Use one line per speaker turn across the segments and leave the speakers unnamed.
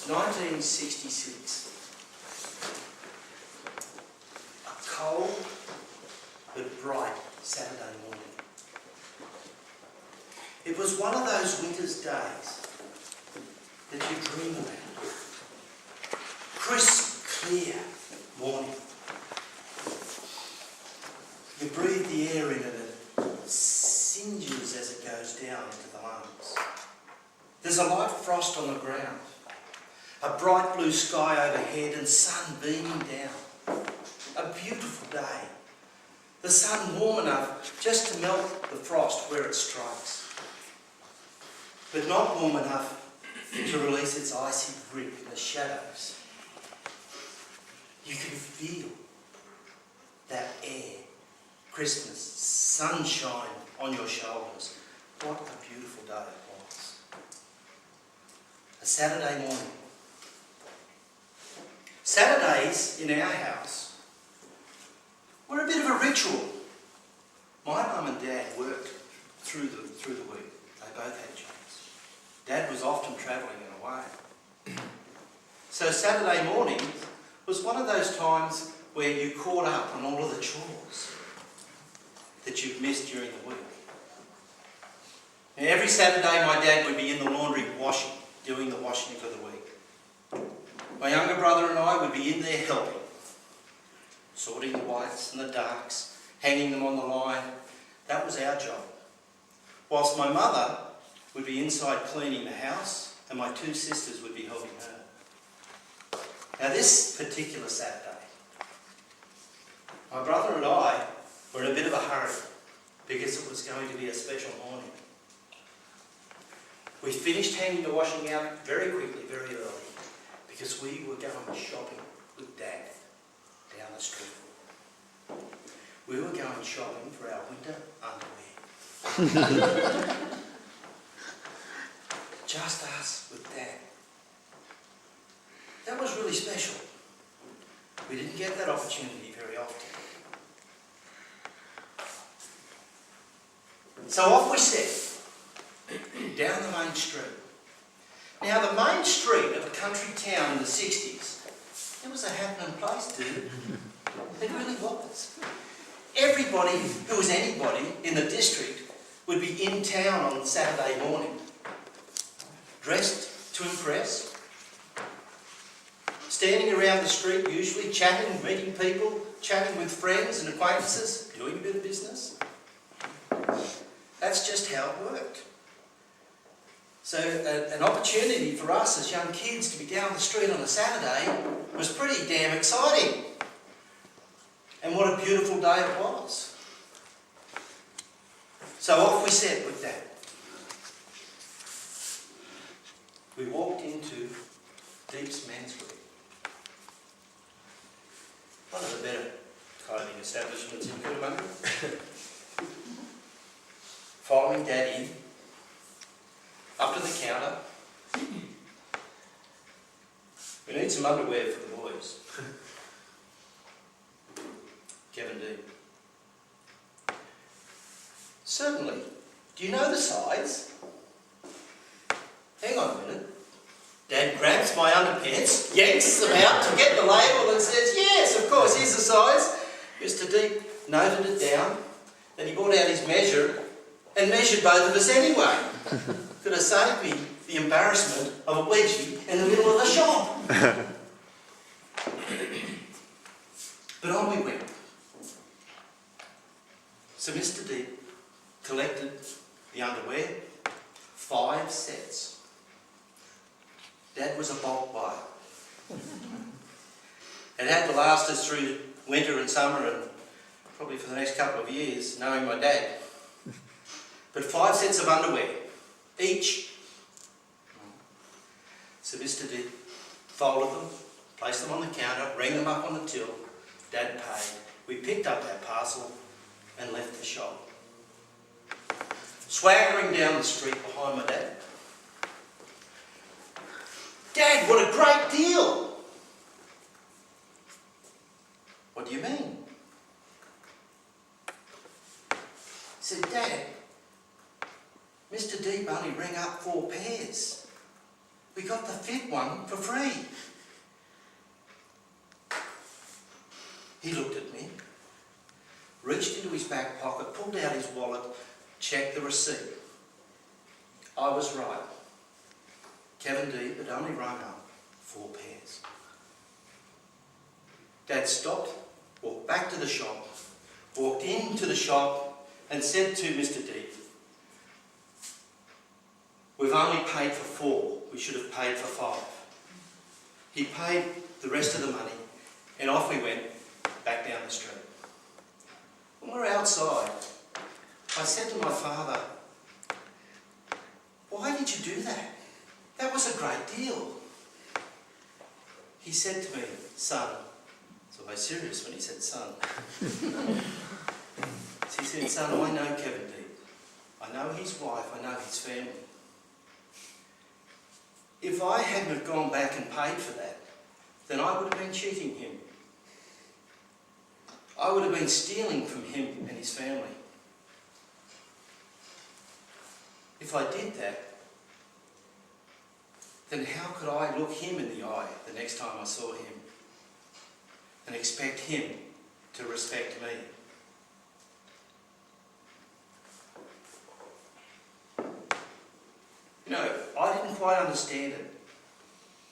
1966. A cold but bright Saturday morning. It was one of those winter's days that you dream about. Crisp, clear morning. You breathe the air in and it singes as it goes down into the lungs. There's a light frost on the ground, a bright blue sky overhead and sun beaming down. A beautiful day. The sun warm enough just to melt the frost where it strikes, but not warm enough to release its icy grip in the shadows. You can feel that air, Christmas, sunshine on your shoulders. What a beautiful day it was. A Saturday morning. Saturdays in our house were a bit of a ritual. My mum and Dad worked through the week. They both had jobs. Dad was often travelling and away. So Saturday morning was one of those times where you caught up on all of the chores that you'd missed during the week. Now, every Saturday my dad would be in the laundry washing, doing the washing for the week. My younger brother and I would be in there helping, sorting the whites and the darks, hanging them on the line. That was our job. Whilst my mother would be inside cleaning the house and my two sisters would be helping her. Now this particular Saturday, my brother and I were in a bit of a hurry because it was going to be a special morning. We finished hanging the washing out very quickly, very early, because we were going shopping with Dad down the street. We were going shopping for our winter underwear. Just us with Dad. That was really special. We didn't get that opportunity very often. So off we set, down the main street. Now the main street of a country town in the 60s, it was a happening place, dude. It really was. Everybody who was anybody in the district would be in town on Saturday morning, dressed to impress, standing around the street usually, chatting, meeting people, chatting with friends and acquaintances, doing a bit of business. That's just how it worked. So an opportunity for us as young kids to be down the street on a Saturday was pretty damn exciting. And what a beautiful day it was. So off we set with that. We walked into Deep's Menswear. One of the better clothing establishments in Cootamundra. Following Dad in, up to the counter. We need some underwear for the boys. Kevin D. Certainly. Do you know the size? Hang on a minute. Dad grabs my underpants, yanks them out to get the label and says, yes, of course, here's the size. Mr. Deep noted it down. Then he brought out his measure and measured both of us anyway. Could have saved me the embarrassment of a wedgie in the middle of the shop. But on we went. So Mr. Deep collected the underwear, 5 sets. Dad was a bulk buyer. It had to last us through winter and summer and probably for the next couple of years, knowing my dad. But 5 sets of underwear, each. So Mr. Deep folded them, placed them on the counter, rang them up on the till. Dad paid. We picked up that parcel and left the shop. Swaggering down the street behind my dad. Dad, what a great deal! What do you mean? I said, Dad, Mr. Deep only rang up 4 pairs. We got the fit one for free. He looked at me, reached into his back pocket, pulled out his wallet, checked the receipt. I was right. Kevin Deeb had only rung up 4 pairs. Dad stopped, walked back to the shop, walked into the shop and said to Mr. Deeb, "We've only paid for 4. We should have paid for 5. He paid the rest of the money and off we went back down the street. When we were outside, I said to my father, "Why did you do that? That was a great deal." He said to me, "Son," it's always serious when he said son. He said, "Son, I know Kevin Deeb. I know his wife, I know his family. If I hadn't have gone back and paid for that, then I would have been cheating him. I would have been stealing from him and his family. If I did that, then how could I look him in the eye the next time I saw him and expect him to respect me?" You know, I didn't quite understand it.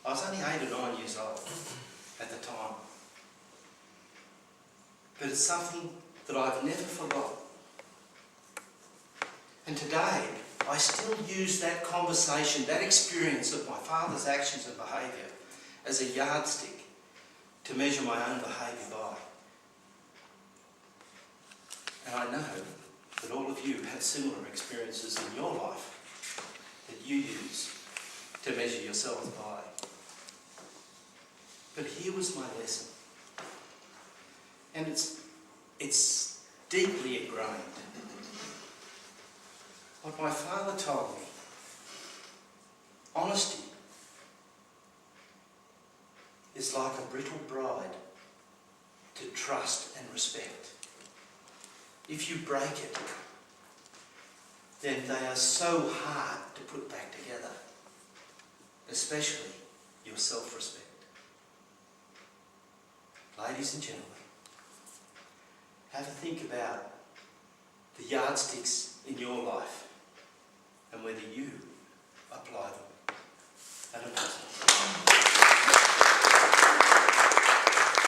I was only 8 or 9 years old at the time. But it's something that I've never forgotten. And today, I still use that conversation, that experience of my father's actions and behaviour as a yardstick to measure my own behaviour by. And I know that all of you have similar experiences in your life that you use to measure yourselves by. But here was my lesson. And it's deeply ingrained. What my father told me, honesty is like a brittle bride to trust and respect. If you break it, then they are so hard to put back together, especially your self-respect. Ladies and gentlemen, have a think about the yardsticks in your life and whether you apply them. And